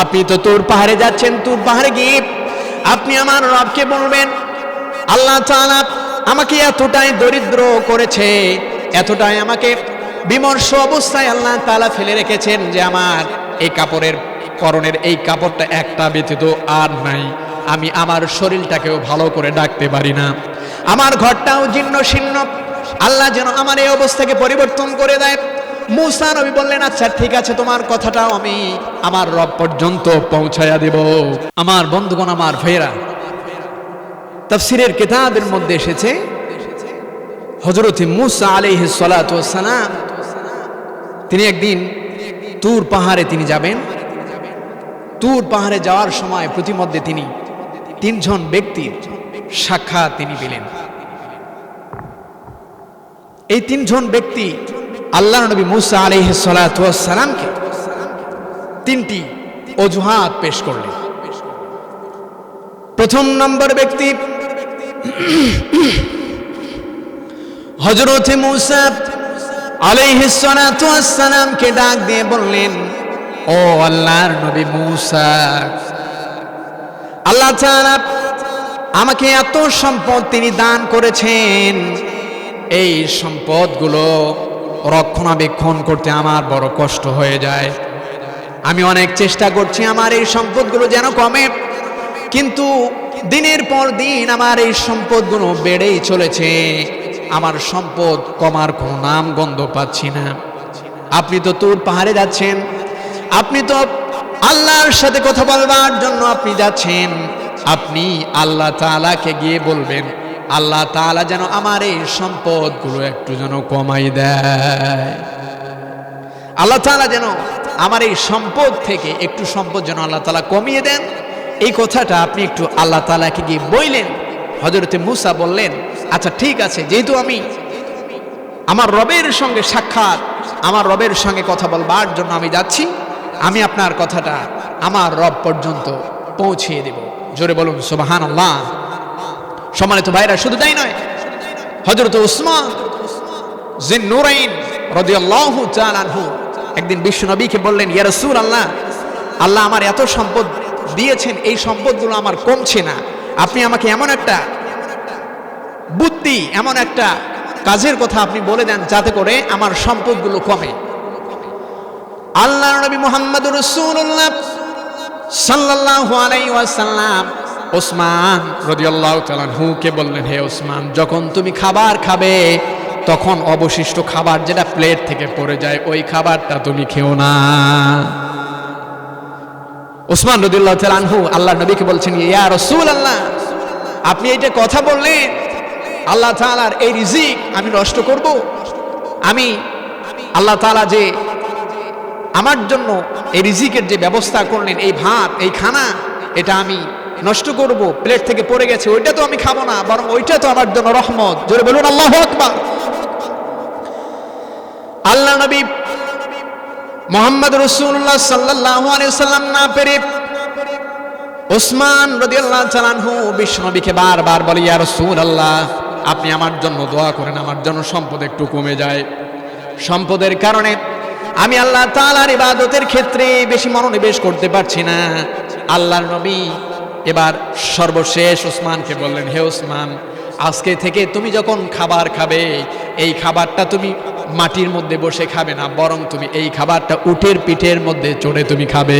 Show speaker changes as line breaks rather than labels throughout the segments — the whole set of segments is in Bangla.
আপনি তো তুর পাহাড়ে যাচ্ছেন, তুর পাহাড়ে গিয়ে আপনি আমার রবকে বলবেন, আল্লাহ তাআলা আমাকে এতটাই দরিদ্র করেছে, এতটাই আমাকে বিমর্ষ অবস্থায় আল্লাহ তাআলা ফেলে রেখেছেন যে আমার এই কাপড়ের পরনের এই কাপড়টা একটা ব্যতীত আর নাই। আমি আমার শরীরটাকেও ভালো করে ডাকতে পারি না, আমার ঘরটাও জীর্ণ শীর্ণ। আল্লাহ যেন আমার এই অবস্থাকে পরিবর্তন করে দেয়। মূসা নবী বললেন, আচ্ছা ঠিক আছে, তোমার কথাটাও আমি আমার রব পর্যন্ত পৌঁছায়া দেব। আমার বন্ধুগণ, আমার ভাইয়েরা, তাফসীরের কিতাবের মধ্যে এসেছে হযরত মূসা আলাইহিস সালাতু ওয়াস সালাম তিনি একদিন তুর পাহাড়ে তিনি যাবেন। তুর পাহাড়ে যাওয়ার সময় প্রতিমধ্যে তিনি তিনজন ব্যক্তির সাক্ষাৎ তিনি পেলেন। এই তিনজন ব্যক্তি আল্লাহর নবী মূসা আলাইহিস সালাতু ওয়াস সালামকে তিনটি অজুহাত পেশ করলেন। প্রথম নম্বর ব্যক্তি হযরত মূসা আলাইহিস সালাতু ওয়াস সালামকে ডাক দিয়ে বললেন, ও আল্লাহর নবী মূসা, আল্লাহ তাআলা আমাকে এত সম্পদ তিনি দান করেছেন, এই সম্পদগুলো রক্ষণাবেক্ষণ করতে আমার বড় কষ্ট হয়ে যায়। আমি অনেক চেষ্টা করছি আমার এই সম্পদগুলো যেন কমে, কিন্তু দিনের পর দিন আমার এই সম্পদগুলো বেড়েই চলেছে, আমার সম্পদ কমার কোনো নাম গন্ধ পাচ্ছি না। আপনি তো তুর পাহাড়ে যাচ্ছেন, আপনি তো আল্লাহর সাথে কথা বলবার জন্য আপনি যাচ্ছেন, আপনি আল্লাহ তাআলাকে গিয়ে বলবেন আল্লাহ তাআলা যেন আমার এই সম্পদগুলো একটু যেন কমাই দেয়, আল্লাহ তাআলা যেন আমার এই সম্পদ থেকে একটু সম্পদ যেন আল্লাহ তাআলা কমিয়ে দেন। এই কথাটা আপনি একটু আল্লাহ তাআলাকে গিয়ে বললেন। হযরত মূসা বললেন, আচ্ছা ঠিক আছে, যেহেতু আমি আমার রবের সঙ্গে সাক্ষাৎ, আমার রবের সঙ্গে কথা বলবার জন্য আমি যাচ্ছি, আমি আপনার কথাটা আমার রব পর্যন্ত পৌঁছিয়ে দেব। জোরে বলুন সুবহানাল্লাহ। সম্মানিত ভাইরা, শুধু তাই নয়, হযরত উসমান যিন্নুরাইন রাদিয়াল্লাহু তাআলা আনহু একদিন বিশ্ব নবীকে বললেন, ইয়া রাসূলুল্লাহ, আল্লাহ আমার এত সম্পদ দিয়েছেন, এই সম্পদগুলো আমার কমছে না, আপনি আমাকে এমন একটা বুদ্ধি, এমন একটা কাজের কথা আপনি বলে দেন যাতে করে আমার সম্পদগুলো কমে। আল্লাহর নবী মুহাম্মদুর রাসূলুল্লাহ সাল্লাল্লাহু আলাইহি ওয়াসাল্লাম ওসমান রাদিয়াল্লাহু তাআলা আনহুকে বললেন, হে ওসমান, যখন তুমি খাবার খাবে তখন অবশিষ্ট খাবার যেটা প্লেট থেকে পড়ে যায় ওই খাবারটা তুমি খেও না। ওসমান রাদিয়াল্লাহু তাআলা আনহু আল্লাহর নবীকে বলছেন, ইয়া রাসূলুল্লাহ, আপনি এইটা কথা বললেন, আল্লাহ তাআলার এই রিজিক আমি নষ্ট করব? আমি আল্লাহ তাআলা যে আমার জন্য এই রিজিকের যে ব্যবস্থা করলেন, এই ভাত, এই খানা, এটা আমি নষ্ট করব? প্লেট থেকে পড়ে গেছে, ওইটা তো আমি খাবো না, বরং ওইটা তো আমার জন্য রহমত। জোরে বলুন আল্লাহু আকবার। আল্লাহ নবী মুহাম্মদ রাসূলুল্লাহ সাল্লাল্লাহু আলাইহি ওয়াসাল্লাম না পেরে ওসমান রাদিয়াল্লাহু তাআলা আনহু বিশ্বনবীকে বারবার বলে, ইয়া রাসূলুল্লাহ, আপনি আমার জন্য দোয়া করেন, আমার জন্য সম্পদ একটু কমে যায়। সম্পদের কারণে আমি আল্লাহ তাআলার ইবাদতের ক্ষেত্রে বেশি মনোনিবেশ করতে পারছি না। আল্লাহর নবী এবার সর্বশেষ ওসমানকে বললেন, হে ওসমান, আজকে থেকে তুমি যখন খাবার খাবে, এই খাবারটা তুমি মাটির মধ্যে বসে খাবে না, বরং তুমি এই খাবারটা উটের পিঠের মধ্যে চড়ে তুমি খাবে।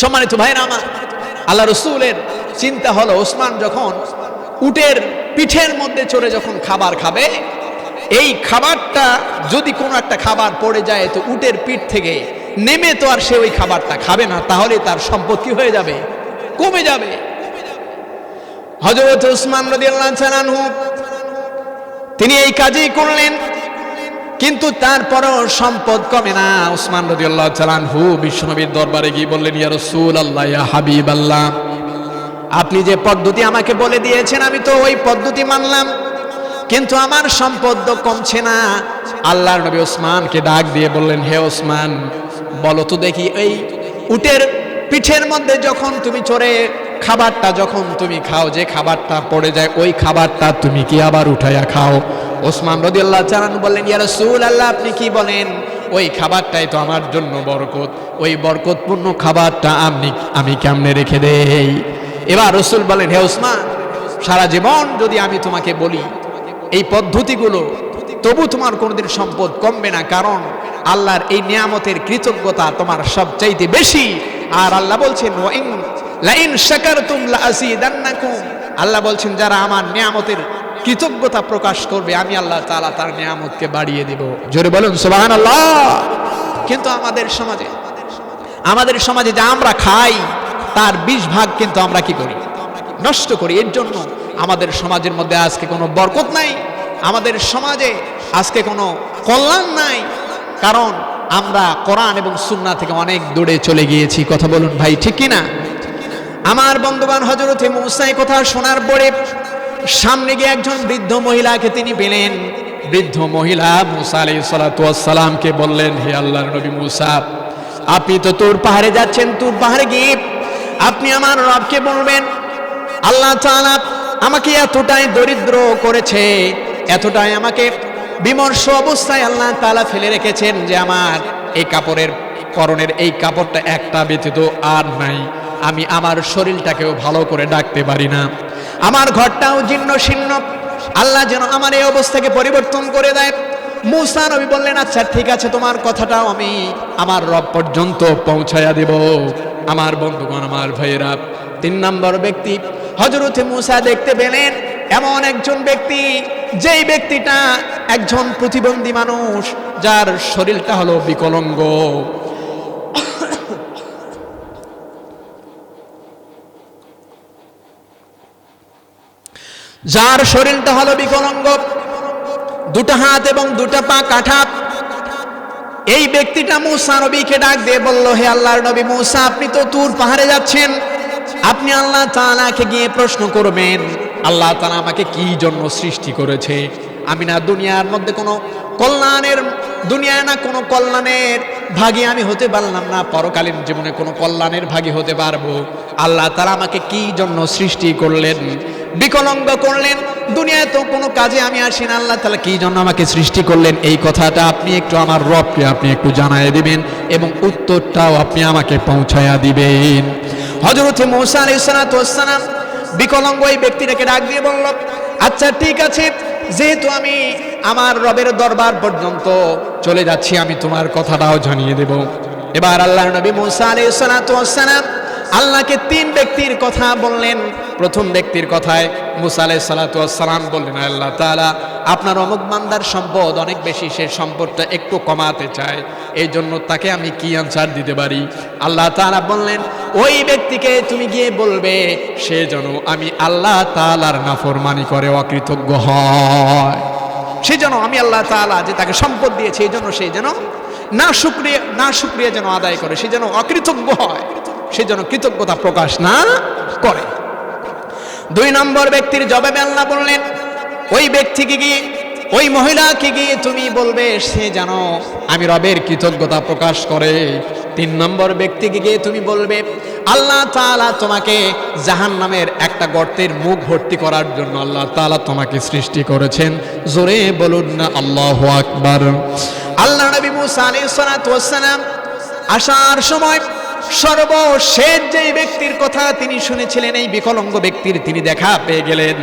সম্মানিত ভাইরা আমার, আল্লাহ রাসূলের চিন্তা হলো, ওসমান যখন উটের পিঠের মধ্যে চড়ে যখন খাবার খাবে, এই খাবারটা যদি কোনো একটা খাবার পড়ে যায় তো উটের পিঠ থেকে নেমে তো আর সে ওই খাবারটা খাবে না, তাহলে তার সম্পদ কি হয়ে যাবে? কমে যাবে। হযরত ওসমান রাদিয়াল্লাহু তাআলা আনহু তিনি এই কাজই করলেন, কিন্তু তারপরও সম্পদ কমে না। ওসমান রাদিয়াল্লাহু তাআলা আনহু বিশ্বনবীর দরবারে গিয়ে বললেন, ইয়া রাসূলুল্লাহ, ইয়া হাবিবাল্লাহ, আপনি যে পদ্ধতি আমাকে বলে দিয়েছেন আমি তো ওই পদ্ধতি মানলাম, কিন্তু আমার সম্পদ তো কমছে না। আল্লাহর নবী ওসমানকে ডাক দিয়ে বললেন, হে ওসমান, বলো তো দেখি, এই উটের পিঠের মধ্যে যখন তুমি চড়ে খাবারটা যখন তুমি খাও, যে খাবারটা পড়ে যায় ওই খাবারটা তুমি কি আবার উঠাইয়া খাও? ওসমান রাদিয়াল্লাহু তাআলা বললেন, ইয়া রাসূলুল্লাহ, আপনি কি বলেন? ওই খাবারটাই তো আমার জন্য বরকত, ওই বরকতপূর্ণ খাবারটা আমি কেমনে রেখে দেই? এবার রাসূল বলেন, হে ওসমান, সারা জীবন যদি আমি তোমাকে বলি এই পদ্ধতিগুলো, তবু তোমার কোনোদিন সম্পদ কমবে না, কারণ আল্লাহর এই নিয়ামতের কৃতজ্ঞতা তোমার সবচাইতে বেশি। আর আল্লাহ বলছেন, লাইন শাকারতুম লাযিদান্নাকুম, আল্লাহ বলছেন যারা আমার নিয়ামতের কৃতজ্ঞতা প্রকাশ করবে আমি আল্লাহ তাআলা তার নিয়ামতকে বাড়িয়ে দেব। জোরে বলুন সুবহানাল্লাহ। কিন্তু আমাদের সমাজে যা আমরা খাই তার 20 ভাগ কিন্তু আমরা কি করি? নষ্ট করি। এর জন্য আমাদের সমাজের মধ্যে আজকে কোনো বরকত নাই, আমাদের সমাজে আজকে কোনো কল্যাণ নাই, কারণ আমরা কোরআন এবং সুন্নাহ থেকে অনেক দূরে চলে গিয়েছি। কথা বলুন ভাই, ঠিক কি না? আমার বন্ধুগণ, হযরতে মূসা এই কথা শোনার পরে সামনে গিয়ে একজন বৃদ্ধ মহিলাকে তিনি পেলেন। বৃদ্ধ মহিলা মূসা আলাইহিস সালাতু ওয়াস সালামকে বললেন, হে আল্লাহর নবী মূসা, আপনি তো তুর পাহাড়ে যাচ্ছেন, তুর পাহাড়ে গিয়ে আপনি আমার রবকে বলবেন, আল্লাহ তাআলা আমাকে এতটাই দরিদ্র করেছে, এতটাই আমাকে বিমর্ষ অবস্থায় আল্লাহ তাআলা ফেলে রেখেছেন যে আমার এই কাপড়ের পরনের এই কাপড়টা একটা ব্যতীত আর নাই। আমি আমার শরীরটাকেও ভালো করে ডাকতে পারি না, আমার ঘরটাও জীর্ণ শীর্ণ। আল্লাহ যেন আমার এই অবস্থাকে পরিবর্তন করে দেয়। মূসা নবী বললেন, আচ্ছা ঠিক আছে, তোমার কথাটাও আমি আমার রব পর্যন্ত পৌঁছায়া দেব। আমার বন্ধুগণ, আমার ভাইয়েরা, 3 নম্বর ব্যক্তি হযরতে মূসা দেখতে পেলেন এমন একজন ব্যক্তি, যেই ব্যক্তিটা একজন প্রতিবন্ধী মানুষ, যার শরীরটা হলো বিকলাঙ্গ। যার শরীরটা হলো বিকলাঙ্গ, 2টা হাত এবং 2টা পা কাটা। এই ব্যক্তিটা মূসা নবীকে ডাক দিয়ে বলল, হে আল্লাহর নবী মূসা, আপনি তো তুর পাহাড়ে যাচ্ছেন, আপনি আল্লাহ তাআলাকে গিয়ে প্রশ্ন করবেন, আল্লাহ তাআলা আমাকে কি জন্য সৃষ্টি করেছে? আমি না দুনিয়ার মধ্যে কোনো কল্যাণের, দুনিয়ায় না কোনো কল্যাণের ভাগী আমি হতে পারলাম না, পরকালীন জীবনে কোনো কল্যাণের ভাগী হতে পারবো? আল্লাহ তাআলা আমাকে কি জন্য সৃষ্টি করলেন, বিকলাঙ্গ করলেন? দুনিয়ায় তো কোনো কাজে আমি আসি না, আল্লাহ তাআলা কি জন্য আমাকে সৃষ্টি করলেন? এই কথাটা আপনি একটু আমার রবকে আপনি একটু জানায় দিবেন এবং উত্তরটাও আপনি আমাকে পৌঁছায়া দিবেন। হযরতে মূসা আলাইহিস সালাতু ওয়াস সালাম বিকলাঙ্গ এই ব্যক্তিটাকে ডাক দিয়ে বলল, আচ্ছা ঠিক আছে, যেহেতু আমি আমার রবের দরবার পর্যন্ত চলে যাচ্ছি, আমি তোমার কথাটাও জানিয়ে দেব। এবার আল্লাহর নবী মূসা আলাইহিস সালাতু ওয়াস সালাম আল্লাহকে 3 ব্যক্তির কথা বললেন। প্রথম ব্যক্তির কথায় মূসা আলাইহিস সালাতু ওয়াস সালাম বললেন, আল্লাহ তাআলা আপনার অমুক বান্দার সম্পদ অনেক বেশি, সে সম্পদটা একটু কমাতে চায়, এই জন্য তাকে আমি কি আনসার দিতে পারি? আল্লাহ তাআলা বললেন, ওই ব্যক্তিকে তুমি গিয়ে বলবে সে যেন আমি আল্লাহ তাআলার নাফরমানি করে অকৃতজ্ঞ হয়, সে যেন আমি আল্লাহ তাআলা যে তাকে সম্পদ দিয়েছে এই জন্য সে যেন না শুকরিয়া যেন আদায় করে, সে যেন অকৃতজ্ঞ হয়, সে যেন কৃতজ্ঞতা প্রকাশ না করে। 2 নম্বর ব্যক্তির জবাবে আল্লাহ বললেন, ওই ব্যক্তিকে গিয়ে, ওই মহিলাকে গিয়ে তুমি বলবে সে যেন আমি রবের কৃতজ্ঞতা প্রকাশ করে। 3 নম্বর ব্যক্তিকে গিয়ে তুমি বলবে আল্লাহ তাআলা তোমাকে জাহান্নামের একটা গর্তের মুখ ভর্তি করার জন্য আল্লাহ তাআলা তোমাকে সৃষ্টি করেছেন। জোরে বলুন না আল্লাহু আকবার। আল্লাহ নবী মূসা আলাইহিস সালাতু ওয়াস সালাম আসার সময় সর্বশেষ যেই ব্যক্তির কথা তিনি শুনেছিলেন, এই বিকলাঙ্গ ব্যক্তির তিনি দেখা পেয়ে গেলেন।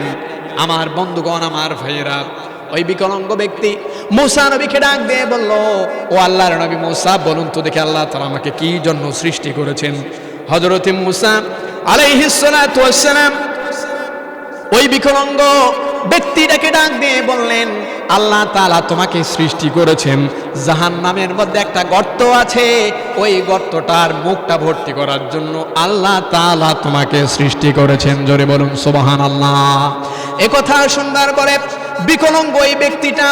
আমার বন্ধুগণ, আমার ভাইয়েরা, ওই বিকলাঙ্গ ব্যক্তি মূসা নবীকে ডাক দিয়ে বলল, ও আল্লাহর নবী মূসা, বলুন তো দেখি আল্লাহ তাআলা আমাকে কি জন্য সৃষ্টি করেছেন? হযরতে মূসা আলাইহিস সালাতু ওয়াস সালাম ওই বিকলাঙ্গ ব্যক্তিটাকে ডাক দিয়ে বললেন, আল্লাহ তাআলা তোমাকে সৃষ্টি করেছেন, জাহান্নামের মধ্যে একটা গর্ত আছে, ওই গর্তটার মুখটা ভর্তি করার জন্য আল্লাহ তাআলা তোমাকে সৃষ্টি করেছেন। জোরে বলুন সুবহানাল্লাহ। একথা শুনবার পরে বিকলাঙ্গ এই ব্যক্তিটা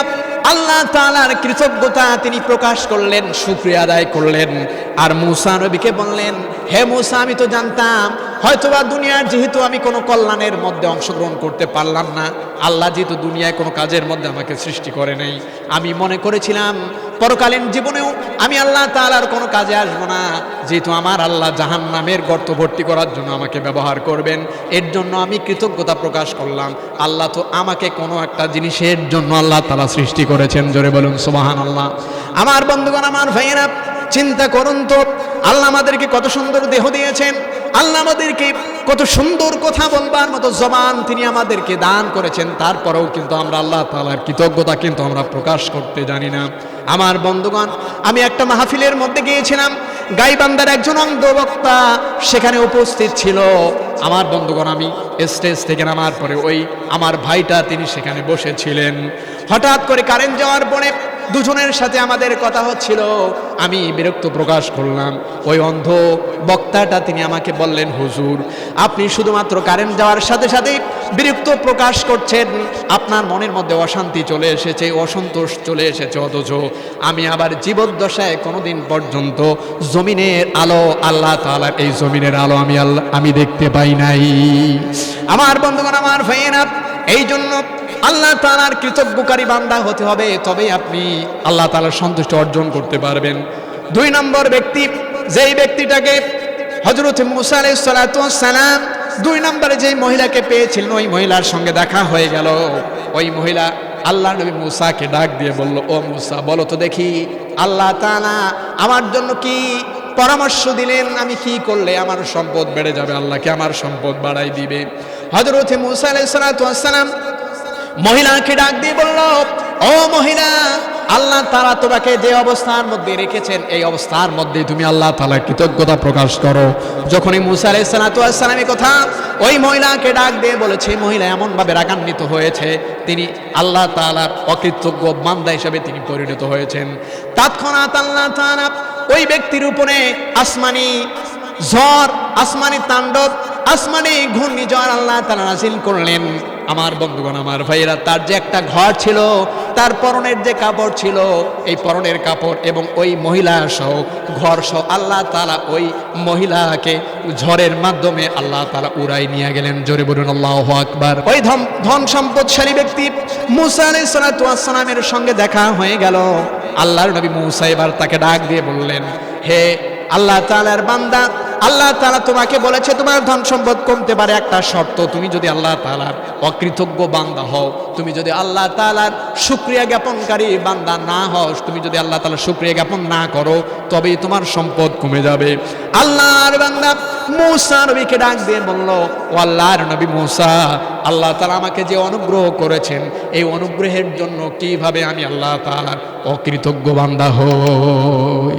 আল্লাহ তাআলার কৃতজ্ঞতা তিনি প্রকাশ করলেন, শুকরিয়া আদায় করলেন। আর মূসা নবীকে বললেন, হে মূসা, আমি তো জানতাম হয়তোবা দুনিয়ার যেহেতু আমি কোনো কল্যাণের মধ্যে অংশগ্রহণ করতে পারলাম না, আল্লাহ যেহেতু দুনিয়ায় কোনো কাজের মধ্যে আমাকে সৃষ্টি করে নাই, আমি মনে করেছিলাম পরকালীন জীবনেও আমি আল্লাহ তাআলার কোনো কাজে আসবো না, যেহেতু আমার আল্লাহ জাহান্নামের গর্ত ভর্তি করার জন্য আমাকে ব্যবহার করবেন। এর জন্য আমি কৃতজ্ঞতা প্রকাশ করলাম। আল্লাহ তো আমাকে কোনো একটা জিনিসের জন্য আল্লাহ তাআলা সৃষ্টি করেছেন, জোরে বলুন সুবহানাল্লাহ। আমার বন্ধুগণ, আমার ভাইয়েরা, চিন্তা করুন তো, আল্লাহ আমাদেরকে কত সুন্দর দেহ দিয়েছেন, আল্লাহ আমাদেরকে কত সুন্দর কথা বলবার মতো জবান তিনি আমাদেরকে দান করেছেন। তারপরেও কিন্তু আমরা আল্লাহ তাআলার কৃতজ্ঞতা কিন্তু আমরা প্রকাশ করতে জানি না। আমার বন্ধুগণ, আমি একটা মাহফিলের মধ্যে গিয়েছিলাম, গাইবান্ধার একজন অন্ধ বক্তা সেখানে উপস্থিত ছিল। আমার বন্ধুগণ, আমি স্টেজ থেকে নামার পরে ওই আমার ভাইটা তিনি সেখানে বসেছিলেন। হঠাৎ করে কারেন্ট যাওয়ার পরে দুজনের সাথে আমাদের কথা হচ্ছিল। আমি বিরক্ত প্রকাশ করলাম। ওই অন্ধ বক্তাটা তিনি আমাকে বললেন, হুজুর, আপনি শুধুমাত্র কারেন্ট যাওয়ার সাথে সাথে বিরক্ত প্রকাশ করছেন, আপনার মনের মধ্যে অশান্তি চলে এসেছে, অসন্তোষ চলে এসেছে, অথচ আমি আবার জীবদ্দশায় কোনোদিন পর্যন্ত জমিনের আলো, আল্লাহ তাআলার এই জমিনের আলো আমি দেখতে পাই নাই। আমার বন্ধুগণ, আমার ভাইয়েরা, এই জন্য আল্লাহ তাআলার কৃতজ্ঞকারী বান্দা হতে হবে, তবেই আপনি আল্লাহ তাআলার সন্তুষ্টি অর্জন করতে পারবেন। 2 নম্বর ব্যক্তি, যেই ব্যক্তিটাকে হযরত মূসা আলাইহিস সালাতু ওয়াস সালাম 2 নম্বরে যেই মহিলাকে পেয়েছিলেন, ওই মহিলার সঙ্গে দেখা হয়ে গেল। ওই মহিলা আল্লাহ নবী মূসাকে ডাক দিয়ে বলল, ও মূসা, বলো তো দেখি আল্লাহ তাআলা আমার জন্য কি পরামর্শ দিলেন, আমি কি করলে আমার সম্পদ বেড়ে যাবে, আল্লাহকে আমার সম্পদ বাড়াই দিবে। হযরত মূসা আলাইহিস সালাতু ওয়াস সালাম মহিলাকে ডাক দিয়ে বলল, ও মহিলা, আল্লাহ তাআলা তোমাকে যে অবস্থার মধ্যে রেখেছেন, এই অবস্থার মধ্যে তুমি আল্লাহ তাআলার কৃতজ্ঞতা প্রকাশ করো। যখনই মূসা আলাইহিস সালাতু ওয়াস সালামের কথা ওই মহিলাকে ডাক দিয়ে বলেছে, মহিলা এমন ভাবে রাগান্বিত হয়েছে, তিনি আল্লাহ তাআলার অকৃতজ্ঞ বান্দা হিসেবে তিনি পরিণত হয়েছেন। তৎক্ষণাৎ আল্লাহ তাআলা ওই ব্যক্তির উপরে আসমানি ঝড়, আসমানি তাণ্ডব, আসমানি ঘূর্ণিঝড় আল্লাহ তাআলা নাযিল করলেন। আমার বন্ধুগণ, আমার ভাইয়েরা, তার যে একটা ঘর ছিল, তার পরনের যে কাপড় ছিল, এই পরনের কাপড় এবং ওই মহিলা সহ ঘর সহ আল্লাহ তাআলা ওই মহিলাকে ঝড়ের মাধ্যমে আল্লাহ তাআলা উড়াই নিয়ে গেলেন। জোরে বলুন আল্লাহু আকবার। ওই ধন সম্পদশালী ব্যক্তি মূসা আলাইহিস সালাতু ওয়াস সালামের সঙ্গে দেখা হয়ে গেল। আল্লাহর নবী মূসা এবার তাকে ডাক দিয়ে বললেন, হে আল্লাহ তাআলার বান্দা, আল্লাহ তাআলা তোমাকে বলেছে তোমার ধন সম্পদ কমতে পারে, একটা শর্ত, তুমি যদি আল্লাহ তাআলার অকৃতজ্ঞ বান্দা হও, তুমি যদি আল্লাহ তাআলার শুকরিয়া জ্ঞাপনকারী বান্দা না হও, তুমি যদি আল্লাহ তাআলার শুকরিয়া জ্ঞাপন না করো, তবেই তোমার সম্পদ কমে যাবে। আল্লাহর বান্দা মূসা নবীকে ডাক দিয়ে বলল, ও আল্লাহর নবী মূসা, আল্লাহ তাআলা আমাকে যে অনুগ্রহ করেছেন, এই অনুগ্রহের জন্য কিভাবে আমি আল্লাহ তাআলার অকৃতজ্ঞ বান্দা হই?